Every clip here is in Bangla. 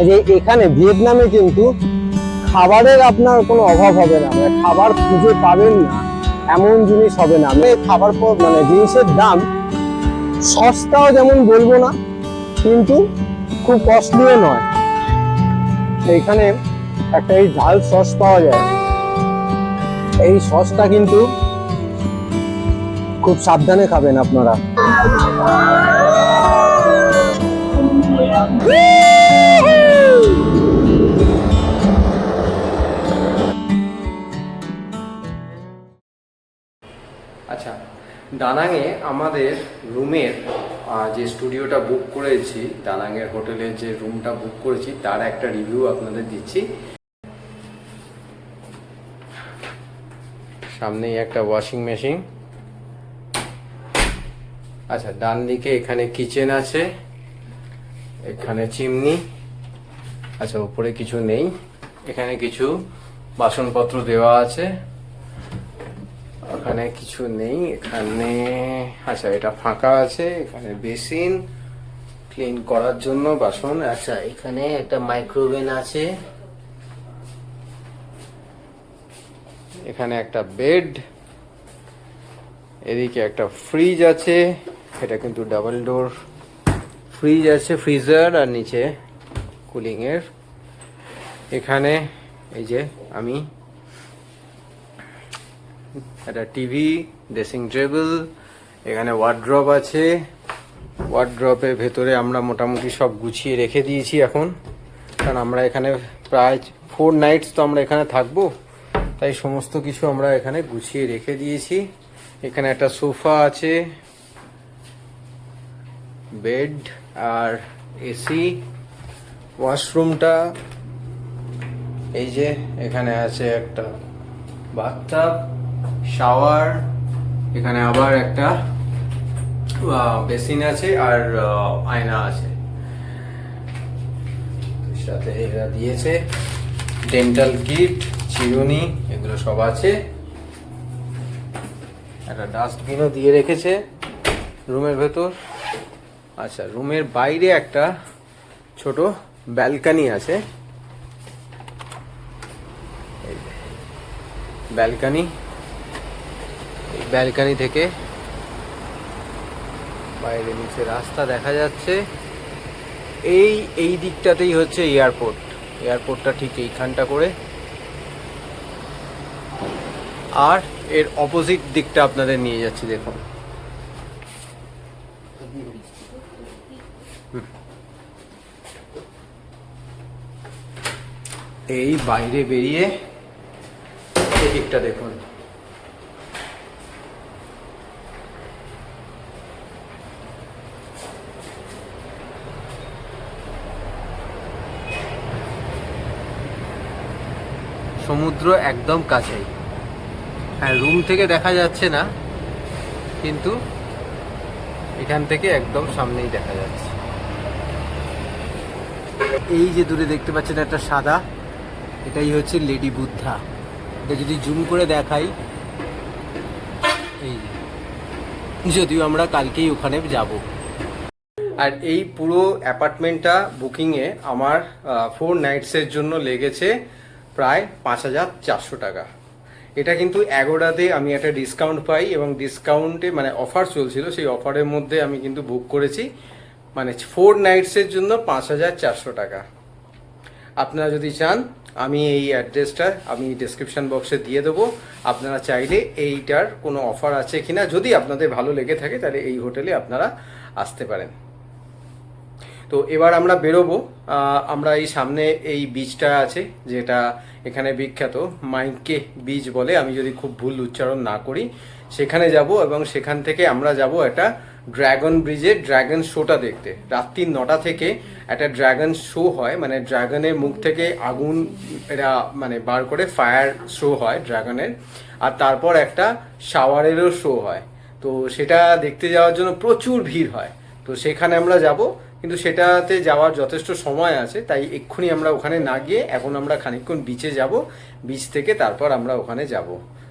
যে এখানে ভিয়েতনামে কিন্তু খাবারের আপনার কোনো অভাব হবে না, মানে খাবার খুঁজে পাবেন না এমন জিনিস হবে না। মানে খাবার মানে জিনিসের দাম সস্তাও যেমন বলবো না, কিন্তু খুব কস্টলিও নয়। এখানে একটা এই ঝাল সস পাওয়া যায়, এই সসটা কিন্তু খুব সাবধানে খাবেন আপনারা। আচ্ছা, দানাংয়ে আমাদের রুমের যে স্টুডিওটা বুক করেছি, দানাংয়ের হোটেলের যে রুমটা বুক করেছি তার একটা রিভিউ আপনাদের দিচ্ছি। সামনেই একটা ওয়াশিং মেশিন। আচ্ছা, ডান দিকে এখানে কিচেন আছে, এখানে চিমনি। আচ্ছা, উপরে কিছু নেই, এখানে কিছু বাসনপত্র দেওয়া আছে, এখানে কিছু নেই, এখানে আচ্ছা এটা ফাঁকা আছে, এখানে বেসিন ক্লিন করার জন্য বাসন। আচ্ছা, এখানে একটা মাইক্রোওভেন আছে, এখানে একটা বেড, এদিকে একটা ফ্রিজ আছে, এটা কিন্তু ডাবল ডোর ফ্রিজ আছে, ফ্রিজার, আর নিচে কুলিং এর। এখানে এই যে আমি একটা টিভি, ড্রেসিং টেবিল, এখানে ওয়ার্ড্রপ আছে। ওয়ার্ড্রপের ভেতরে আমরা মোটামুটি সব গুছিয়ে রেখে দিয়েছি এখন, কারণ আমরা এখানে প্রায় 4 নাইটস তো আমরা এখানে থাকবো, তাই সমস্ত কিছু আমরা এখানে গুছিয়ে রেখে দিয়েছি। এখানে একটা সোফা আছে, বেড আর এসি। ওয়াশরুমটা এই যে, এখানে আছে একটা বাথটাব, শাওয়ার, এখানে আবার একটা বেসিন আছে আর আয়না আছে। সাথে এরা দিয়েছে ডেন্টাল কিট, চিরুনি, এগুলো সব আছে। একটা ডাস্টবিনও দিয়ে রেখেছে রুমের ভেতর। আচ্ছা, রুমের বাইরে একটা ছোট ব্যালকনি আছে, ব্যালকনি। এই ব্যালকনি থেকে বাইরে নিচে রাস্তা দেখা যাচ্ছে। এই দিকটাতেই হচ্ছে এয়ারপোর্ট, এয়ারপোর্টটা ঠিক এইখানটা করে। আর এর অপোজিট দিকটা আপনাদের নিয়ে যাচ্ছি, দেখুন। এই বাইরে বেরিয়ে এই দিকটা দেখুন, সমুদ্র একদম কাছেই। হ্যাঁ, রুম থেকে দেখা যাচ্ছে না, কিন্তু এখান থেকে একদম সামনেই দেখা যাচ্ছে। এই যে দূরে দেখতে পাচ্ছেন একটা সাদা, এটাই হচ্ছে লেডি বুদ্ধা। এটা যদি জুম করে দেখাই, এই যদিও আমরা কালকেই ওখানে যাব। আর এই পুরো অ্যাপার্টমেন্টটা বুকিংয়ে আমার 4 নাইটসের জন্য লেগেছে প্রায় 5,400 টাকা। এটা কিন্তু এগোডাতে আমি একটা ডিসকাউন্ট পাই, এবং ডিসকাউন্টে মানে অফার চলছিল, সেই অফারের মধ্যে আমি কিন্তু বুক করেছি। মানে 4 নাইটসের জন্য 5,400 টাকা। আপনারা যদি চান, আমি এই অ্যাড্রেসটা আমি ডেসক্রিপশন বক্সে দিয়ে দেবো। আপনারা চাইলে এইটার কোনো অফার আছে কিনা, যদি আপনাদের ভালো লেগে থাকে তাহলে এই হোটেলে আপনারা আসতে পারেন। তো এবার আমরা বেরোবো। আমরা এই সামনে এই বিচটা আছে, যেটা এখানে বিখ্যাত, মাইকে বিচ বলে, আমি যদি খুব ভুল উচ্চারণ না করি, সেখানে যাব। এবং সেখান থেকে আমরা যাব একটা ড্রাগন ব্রিজে ড্রাগন শোটা দেখতে। রাত্রি 9টা থেকে একটা ড্রাগন শো হয়, মানে ড্রাগনের মুখ থেকে আগুন এরা মানে বার করে ফায়ার শো হয় ড্রাগনের, আর তারপর একটা শাওয়ারেরও শো হয়। তো সেটা দেখতে যাওয়ার জন্য প্রচুর ভিড় হয়। তো সেখানে আমরা যাব, কিন্তু সেটাতে যাওয়ার যথেষ্ট সময় আছে, তাই এক্ষুনি আমরা ওখানে না গিয়ে এখন আমরা খানিকক্ষণ বিচে যাব। বিচ থেকে তারপর আমরা ওখানে যাব।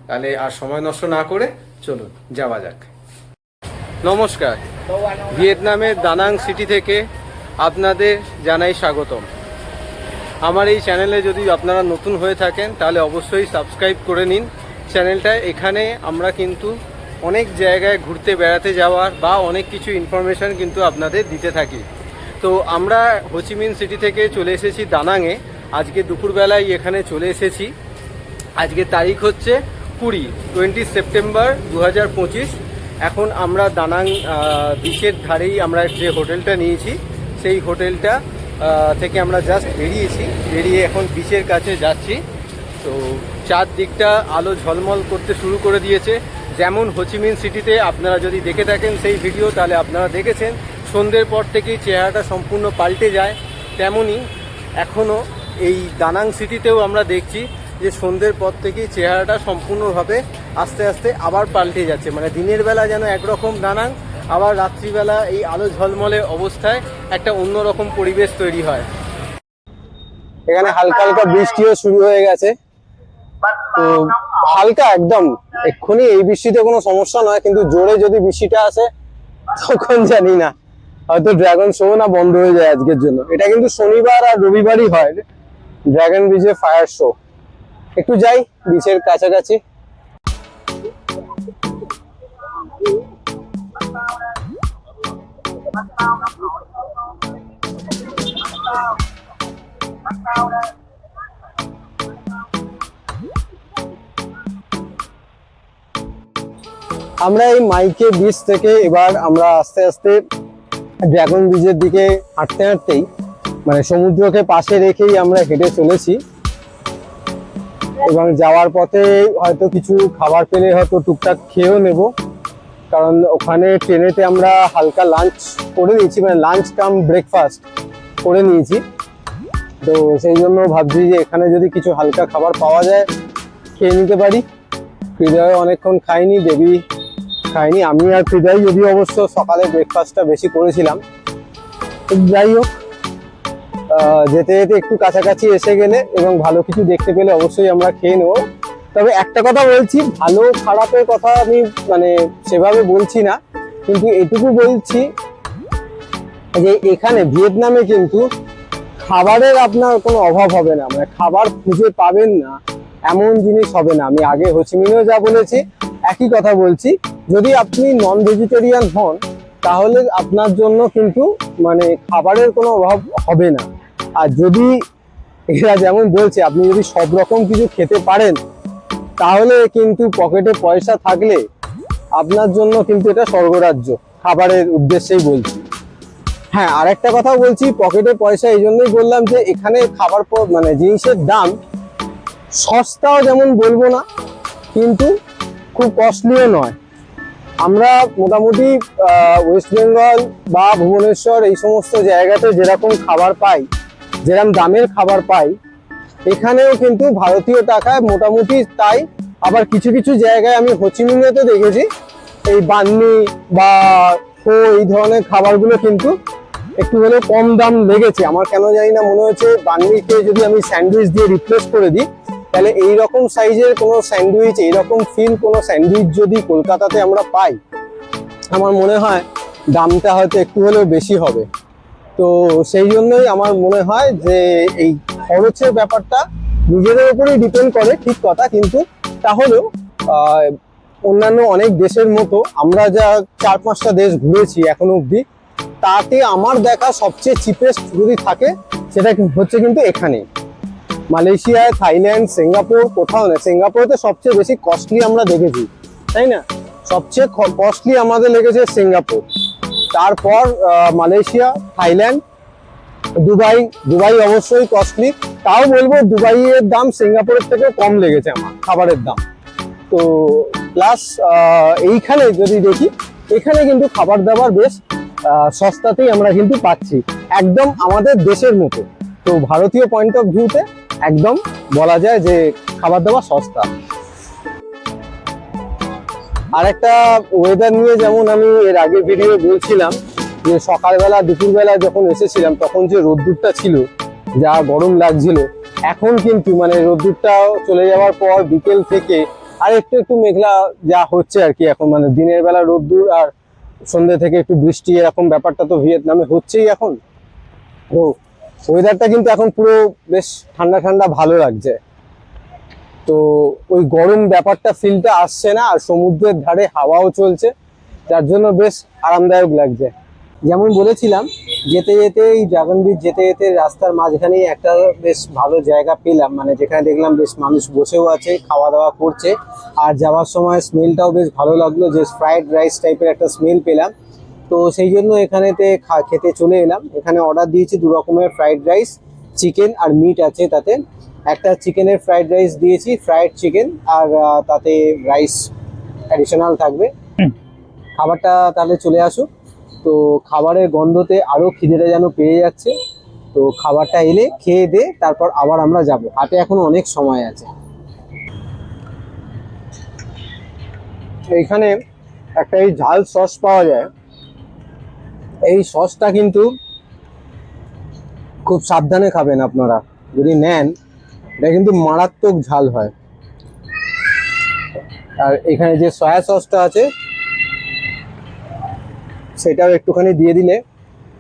তাহলে আর সময় নষ্ট না করে চলুন যাওয়া যাক। নমস্কার, ভিয়েতনামের দানাং সিটি থেকে আপনাদের জানাই স্বাগতম। আমার এই চ্যানেলে যদি আপনারা নতুন হয়ে থাকেন তাহলে অবশ্যই সাবস্ক্রাইব করে নিন চ্যানেলটা। এখানে আমরা কিন্তু অনেক জায়গায় ঘুরতে বেড়াতে যাওয়ার বা অনেক কিছু ইনফরমেশান কিন্তু আপনাদের দিতে থাকি। তো আমরা হোচিমিন সিটি থেকে চলে এসেছি দানাংয়ে। আজকে দুপুরবেলায় এখানে চলে এসেছি। আজকে তারিখ হচ্ছে 20 সেপ্টেম্বর 2025। এখন আমরা দানাং বিচের ধারেই আমরা যে হোটেলটা নিয়েছি সেই হোটেলটা থেকে আমরা জাস্ট বেরিয়ে এখন বিচের কাছে যাচ্ছি। তো চারদিকটা আলো ঝলমল করতে শুরু করে দিয়েছে। যেমন হোচিমিন সিটিতে আপনারা যদি দেখে থাকেন সেই ভিডিও, তাহলে আপনারা দেখেছেন সন্ধ্যের পর থেকেই চেহারাটা সম্পূর্ণ পাল্টে যায়, তেমনই এখনও এই দানাং সিটিতেও আমরা দেখছি যে সন্ধ্যের পর থেকেই চেহারাটা সম্পূর্ণভাবে আস্তে আস্তে আবার পাল্টে যাচ্ছে। মানে দিনের বেলা যেন একরকম দানাং, আবার রাত্রিবেলা এই আলো ঝলমলে অবস্থায় একটা অন্যরকম পরিবেশ তৈরি হয়। এখানে হালকা হালকা বৃষ্টিও শুরু হয়ে গেছে। তো হালকা একদম এক্ষুনি এই বৃষ্টিতে কোনো সমস্যা নয়, কিন্তু জোরে যদি বৃষ্টিটা আসে তখন জানি না, হয়তো ড্রাগন শো না বন্ধ হয়ে যায় আজকের জন্য। এটা কিন্তু শনিবার আর রবিবারই হয় ড্রাগন বিচে ফায়ার শো। একটু যাই বিচের কাছাকাছি। আমরা এই মাইকে বিচ থেকে এবার আমরা আস্তে আস্তে ড্রাগন বিচের দিকে হাঁটতে হাঁটতেই, মানে সমুদ্রকে পাশে রেখেই আমরা হেঁটে চলেছি। এবং যাওয়ার পথে হয়তো কিছু খাবার পেলে হয়তো টুকটাক খেয়েও নেব, কারণ ওখানে ট্রেনেতে আমরা হালকা লাঞ্চ করে নিয়েছি, মানে লাঞ্চ কাম ব্রেকফাস্ট করে নিয়েছি। তো সেই জন্য ভাবছি যে এখানে যদি কিছু হালকা খাবার পাওয়া যায় খেয়ে নিতে পারি। হৃদয় অনেকক্ষণ খাইনি, দেবী খাইনি, আমি আর হৃদয় যদি অবশ্য সকালে ব্রেকফাস্টটা বেশি করেছিলাম। যাই হোক, যেতে যেতে একটু কাছাকাছি এসে গেলে এবং ভালো কিছু দেখতে পেলে অবশ্যই আমরা খেয়ে নেবো। তবে একটা কথা বলছি, ভালো খারাপের কথা আমি মানে সেভাবে বলছি না, কিন্তু এটুকু বলছি যে এখানে ভিয়েতনামে কিন্তু খাবারের আপনার কোনো অভাব হবে না, মানে খাবার খুঁজে পাবেন না এমন জিনিস হবে না। আমি আগে হোচিমিনেও যা বলেছি একই কথা বলছি, যদি আপনি নন ভেজিটেরিয়ান হন তাহলে আপনার জন্য কিন্তু মানে খাবারের কোনো অভাব হবে না। আর যদি এরা যেমন বলছে আপনি যদি সব রকম কিছু খেতে পারেন তাহলে কিন্তু পকেটে পয়সা থাকলে আপনার জন্য কিন্তু এটা স্বর্গরাজ্য, খাবারের উদ্দেশ্যেই বলছি। হ্যাঁ, আরেকটা কথা বলছি, পকেটে পয়সা এই জন্যই বললাম যে এখানে খাবার মানে জিনিসের দাম সস্তাও যেমন বলবো না, কিন্তু খুব কস্টলিও নয়। আমরা মোটামুটি ওয়েস্ট বেঙ্গল বা ভুবনেশ্বর এই সমস্ত জায়গাতে যেরকম খাবার পাই, যেরকম দামের খাবার পাই, এখানেও কিন্তু ভারতীয় টাকায় মোটামুটি তাই। আবার কিছু কিছু জায়গায় আমি হোচিমিনেতে দেখেছি এই বান্নি বা ফো এই ধরনের খাবারগুলো কিন্তু একটু হলেও কম দাম লেগেছে। আমার কেন জানি না মনে হচ্ছে বান্নিকে যদি আমি স্যান্ডউইচ দিয়ে রিপ্লেস করে দিই তাহলে এইরকম সাইজের কোনো স্যান্ডউইচ, এইরকম ফিল কোনো স্যান্ডউইচ যদি কলকাতাতে আমরা পাই, আমার মনে হয় দামটা হয়তো একটু হলেও বেশি হবে। তো সেই জন্যই আমার মনে হয় যে এই খরচের ব্যাপারটা নিজেদের উপরেই ডিপেন্ড করে, ঠিক কথা, কিন্তু তাহলেও অন্যান্য অনেক দেশের মতো আমরা যা 4-5টা দেশ ঘুরেছি এখনো অবধি, তাতে আমার দেখা সবচেয়ে চিপেস্ট যদি থাকে সেটা হচ্ছে কিন্তু এখানে। মালয়েশিয়ায়, থাইল্যান্ড, সিঙ্গাপুর কোথাও না, সিঙ্গাপুরে তো সবচেয়ে বেশি কস্টলি আমরা দেখেছি, তাই না? সবচেয়ে কস্টলি আমাদের লেগেছে সিঙ্গাপুর, তারপর মালয়েশিয়া, থাইল্যান্ড, দুবাই অবশ্যই কস্টলি। তাও বলবো দুবাইয়ের দাম সিঙ্গাপুরের থেকে কম লেগেছে আমার খাবারের দাম। তো প্লাস এইখানে যদি দেখি, এখানে কিন্তু খাবার দাবার বেশ সস্তাতেই আমরা কিন্তু পাচ্ছি, একদম আমাদের দেশের মতো। তো ভারতীয় পয়েন্ট অফ ভিউতে একদম বলা যায় যে খাবার দাবার সস্তা। আর একটা ওয়েদার নিয়ে, যেমন আমি এর আগে ভিডিও বলছিলাম যে সকালবেলা দুপুরবেলা যখন এসেছিলাম তখন যে রোদ্দুরটা ছিল, যা গরম লাগছিল, এখন কিন্তু মানে রোদ্দুরটা চলে যাওয়ার পর বিকেল থেকে আর একটু একটু মেঘলা যা হচ্ছে আর কি। এখন মানে দিনের বেলা রোদ্দুর আর সন্ধ্যে থেকে একটু বৃষ্টি, এরকম ব্যাপারটা তো ভিয়েতনামে হচ্ছেই এখন। তো ওয়েদারটা কিন্তু এখন পুরো বেশ ঠান্ডা ঠান্ডা ভালো লাগছে। তো ওই গরম ব্যাপারটা ফিলটা আসছে না, আর সমুদ্রের ধারে হাওয়াও চলছে, যার জন্য বেশ আরামদায়ক লাগছে। যেমন বলেছিলাম, যেতে যেতে এই ড্রাগন ব্রিজ যেতে যেতে রাস্তার মাঝখানেই একটা বেশ ভালো জায়গা পেলাম, মানে যেখানে দেখলাম বেশ মানুষ বসেও আছে, খাওয়া দাওয়া করছে। আর যাওয়ার সময় স্মেলটাও বেশ ভালো লাগলো, যে ফ্রাইড রাইস টাইপের একটা স্মেল পেলাম। তো সেই জন্য এখানেতে খেতে চলে এলাম। এখানে অর্ডার দিয়েছি 2 রকমের ফ্রাইড রাইস, চিকেন আর মিট আছে তাতে। একটা চিকেনের ফ্রাইড রাইস দিয়েছি, ফ্রাইড চিকেন, আর তাতে রাইস অ্যাডিশনাল থাকবে। খাবারটা তাহলে চলে আসুক। তো খাবারের গন্ধতে আরো খিদেটা যেন পেয়ে যাচ্ছে। তো খাবারটা এলে খেয়ে দে, তারপর আবার আমরা যাব, হাতে এখনো অনেক সময় আছে। এইখানে একটা এই ঝাল সস পাওয়া যায়, এই সসটা কিন্তু খুব সাবধানে খাবেন আপনারা যদি নেন, এটা কিন্তু মারাত্মক ঝাল হয়। আর এখানে যে সয়া সসটা আছে সেটাও একটুখানি দিয়ে দিলে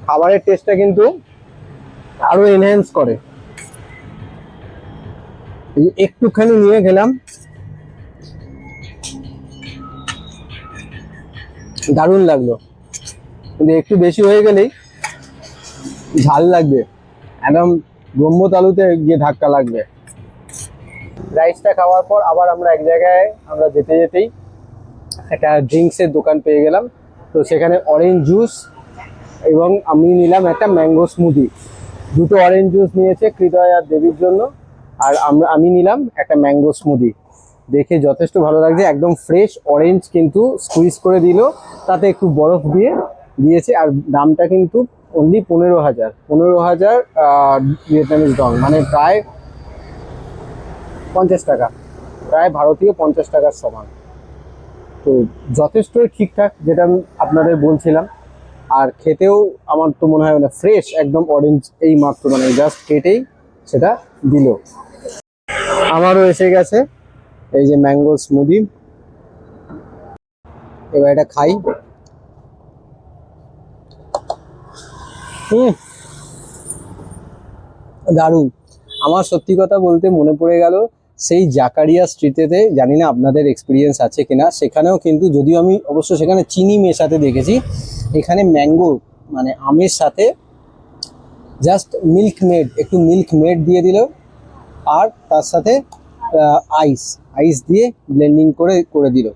খাবারের টেস্টটা কিন্তু আরো এনহ্যান্স করে। একটুখানি নিয়ে গেলাম, দারুণ লাগলো, কিন্তু একটু বেশি হয়ে গেলেই ঝাল লাগবে, একদম ব্রহ্মতালুতে গিয়ে ধাক্কা লাগবে। রাইসটা খাওয়ার পর আবার আমরা এক জায়গায় আমরা যেতে যেতেই একটা ড্রিঙ্কসের দোকান পেয়ে গেলাম। তো সেখানে অরেঞ্জ জুস এবং আমি নিলাম একটা ম্যাঙ্গো স্মুদি। 2টো অরেঞ্জ জুস নিয়েছে হৃদয় আর দেবীর জন্য, আর আমি নিলাম একটা ম্যাঙ্গো স্মুদি। দেখে যথেষ্ট ভালো লাগছে, একদম ফ্রেশ অরেঞ্জ কিন্তু স্কুইজ করে দিল, তাতে একটু বরফ দিয়েছে। আর দামটা কিন্তু অনলি 15,000 ভিয়েতনামিজ ডং, মানে প্রায় 50 টাকা, প্রায় ভারতীয় 50 টাকার সমান। তো যথেষ্টই ঠিকঠাক, যেটা আমি আপনাদের বলছিলাম। আর খেতেও আমার তো মনে হয় মানে ফ্রেশ একদম অরেঞ্জ, এই মাত্র মানে জাস্ট কেটেই সেটা দিল। আমারও এসে গেছে এই যে ম্যাঙ্গো স্মুদি, এবার এটা খাই। দারুণ। আমার সত্যি কথা বলতে মনে পড়ে গেল সেই জাকারিয়া স্ট্রিটেতে, জানি না আপনাদের এক্সপিরিয়েন্স আছে কিনা, সেখানেও কিন্তু যদিও আমি অবশ্য সেখানে চিনি মেশাতে দেখেছি, এখানে ম্যাঙ্গো মানে আমের সাথে জাস্ট একটু মিল্ক মেড দিয়ে দিল, আর তার সাথে আইস দিয়ে ব্লেন্ডিং করে দিল।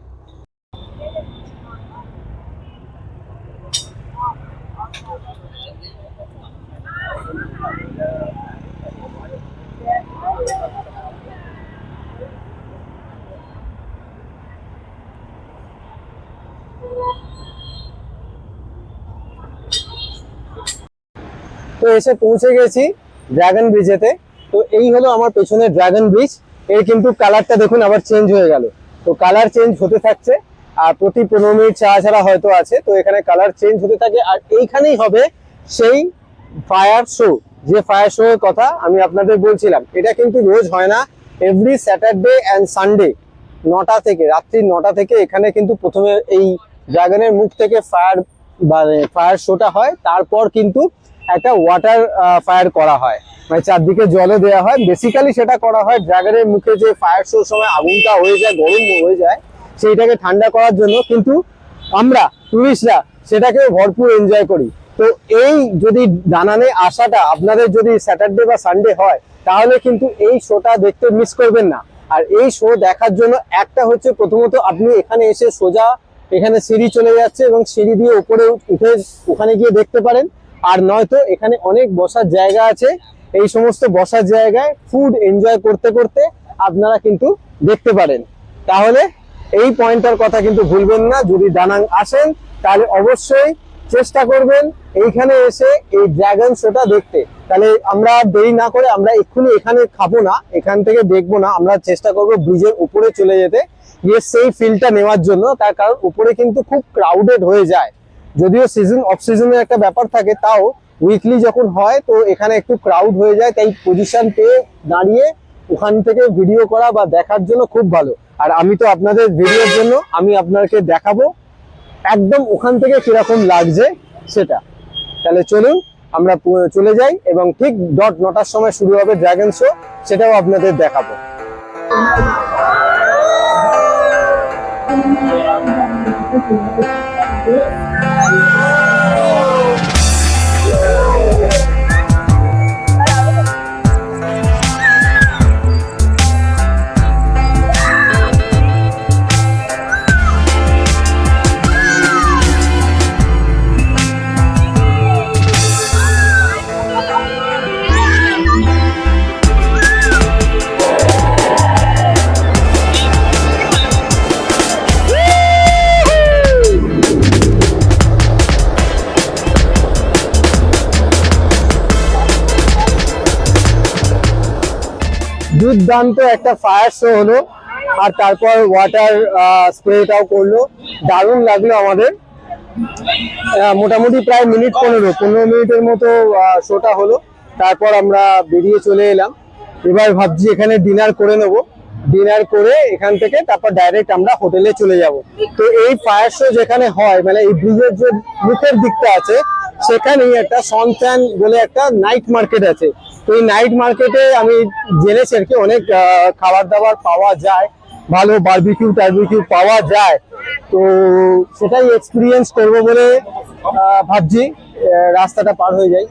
তো এসে পৌঁছে গেছি ড্রাগন ব্রিজেতে। তো এই হলো আমার পেছনে ড্রাগন ব্রিজ। এর কিন্তু কালারটা দেখুন আবার চেঞ্জ হয়ে গেল। তো কালার চেঞ্জ হতে থাকছে, আর প্রতি 15 মিনিট ছাড়া হয়তো আছে, তো এখানে কালার চেঞ্জ হতে থাকে। আর এইখানেই হবে সেই ফায়ার শো, যে ফায়ার শো এর কথা আমি আপনাদের বলছিলাম। এটা কিন্তু রোজ হয় না, এভরি স্যাটারডে অ্যান্ড সানডে 9টা থেকে, রাত্রি 9টা থেকে এখানে কিন্তু প্রথমে এই ড্রাগনের মুখ থেকে ফায়ার শোটা হয়। তারপর কিন্তু একটা ওয়াটার ফায়ার করা হয়, মানে চারদিকে জলও দেওয়া হয়। বেসিক্যালি সেটা করা হয় ড্রাগনের মুখে যে ফায়ার শোর সময় আগুনটা হয়ে যায়, গরম হয়ে যায়, সেইটাকে ঠান্ডা করার জন্য। কিন্তু আমরা টুরিস্টরা সেটাকেও ভরপুর এনজয় করি। তো এই যদি দানানে আসাটা আপনাদের যদি স্যাটারডে বা সানডে হয়, তাহলে কিন্তু এই শোটা দেখতে মিস করবেন না। আর এই শো দেখার জন্য একটা হচ্ছে, প্রথমত আপনি এখানে এসে সোজা এখানে সিঁড়ি চলে যাচ্ছে, এবং সিঁড়ি দিয়ে উপরে উঠে ওখানে গিয়ে দেখতে পারেন। আর নয়তো এখানে অনেক বসার জায়গা আছে, এই সমস্ত বসার জায়গায় ফুড এনজয় করতে করতে আপনারা কিন্তু দেখতে পারেন। তাহলে এই পয়েন্টটার কথা কিন্তু ভুলবেন না, যদি দানাং আসেন তাহলে অবশ্যই চেষ্টা করবেন এইখানে এসে এই ড্রাগন শোটা দেখতে। তাহলে আমরা দেরি না করে আমরা এক্ষুনি এখানে খাবো না, এখান থেকে দেখবো না, আমরা চেষ্টা করবো ব্রিজের উপরে চলে যেতে, গিয়ে সেই ফিলটা নেওয়ার জন্য। তার কারণ উপরে কিন্তু খুব ক্রাউডেড হয়ে যায়, যদিও অফ সিজনের একটা ব্যাপার থাকে, তাও উইকলি যখন হয় তো এখানে একটু ক্রাউড হয়ে যায়। তাই পজিশন পেয়ে দাঁড়িয়ে ওখান থেকে ভিডিও করা বা দেখার জন্য খুব ভালো। আর আমি তো আপনাদের ভিডিওর জন্য আমি আপনাকে দেখাবো একদম ওখান থেকে কিরকম লাগছে সেটা। তাহলে চলুন আমরা চলে যাই এবং ঠিক 9টার সময় শুরু হবে ড্রাগন শো, সেটাও আপনাদের দেখাবো। দুর্দান্ত একটা ফায়ার শো হলো, আর তারপর ওয়াটার স্প্রেটাও করলো, দারুণ লাগলো আমাদের। মোটামুটি প্রায় মিনিট 15 মিনিটের মতো শোটা হলো, তারপর আমরা বেরিয়ে চলে এলাম। এবার ভাবছি এখানে ডিনার করে নেব, ডিনার করে এখান থেকে তারপর ডাইরেক্ট আমরা হোটেলে চলে যাব। তো এই ফায়ার শো যেখানে হয়, মানে এই ব্রিজের যে মুখের দিকটা আছে, সেখানেই একটা সনফ্যান বলে একটা নাইট মার্কেট আছে। তো এই নাইট মার্কেটে আমি জেনেছি আর কি অনেক খাবার দাবার পাওয়া যায়, ভালো বারবিকিউ টারবিকিউ পাওয়া যায়। তো সেটাই এক্সপিরিয়েন্স করব বলে ভাবছি, রাস্তাটা পার হয়ে যাই,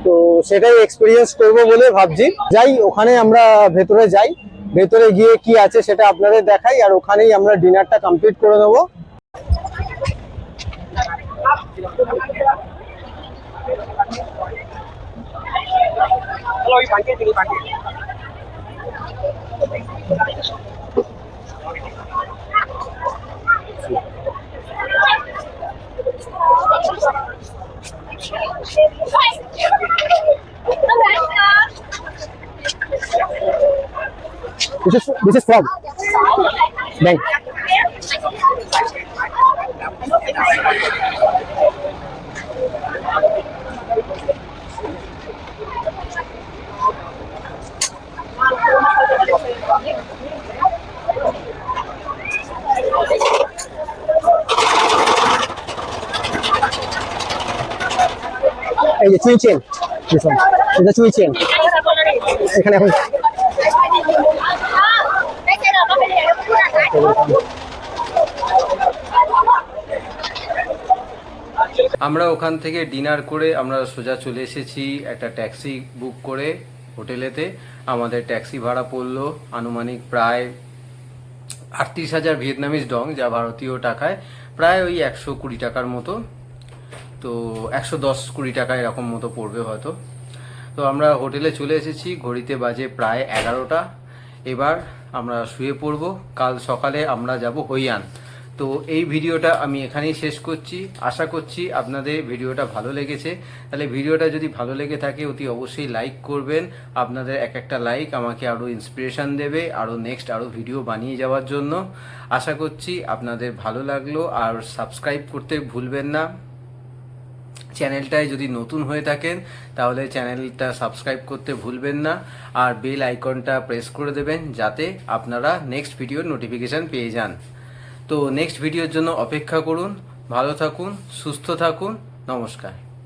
তো সেটাই এক্সপিরিয়েন্স করব বলে ভাবছি। যাই ওখানে আমরা ভেতরে যাই, ভেতরে গিয়ে কি আছে সেটা আপনাদের দেখাই, আর ওখানেই আমরা ডিনারটা কমপ্লিট করে নেবো। This is frog. Bang. এই যে চুই চেন, এটা চুই চেন এখানে এখন আমরা ওখান থেকে ডিনার করে আমরা সোজা চলে এসেছি একটা ট্যাক্সি বুক করে হোটেলেতে। আমাদের ট্যাক্সি ভাড়া পড়লো আনুমানিক প্রায় 38,000 ভিয়েতনামিজ ডং, যা ভারতীয় টাকায় প্রায় ওই 120 টাকার মতো, তো 110-20 টাকা এরকম মতো পড়বে হয়তো। তো আমরা হোটেলে চলে এসেছি, ঘড়িতে বাজে প্রায় 11টা। এবার আমরা শুয়ে পড়বো, কাল সকালে আমরা যাব হইয়ান। তো এই ভিডিওটা আমি এখানেই শেষ করছি। আশা করছি আপনাদের ভিডিওটা ভালো লেগেছে। তাহলে ভিডিওটা যদি ভালো লেগে থাকে অতি অবশ্যই লাইক করবেন। আপনাদের এক একটা লাইক আমাকে আরও ইন্সপিরেশন দেবে আরও নেক্সট আরও ভিডিও বানিয়ে যাওয়ার জন্য। আশা করছি আপনাদের ভালো লাগলো, আর সাবস্ক্রাইব করতে ভুলবেন না। চ্যানেলটায় যদি নতুন হয়ে থাকেন তাহলে চ্যানেলটা সাবস্ক্রাইব করতে ভুলবেন না, আর বেল আইকনটা প্রেস করে দেবেন যাতে আপনারা নেক্সট ভিডিওর নোটিফিকেশান পেয়ে যান। তো নেক্সট ভিডিওর জন্য অপেক্ষা করুন। ভালো থাকুন, সুস্থ থাকুন, নমস্কার।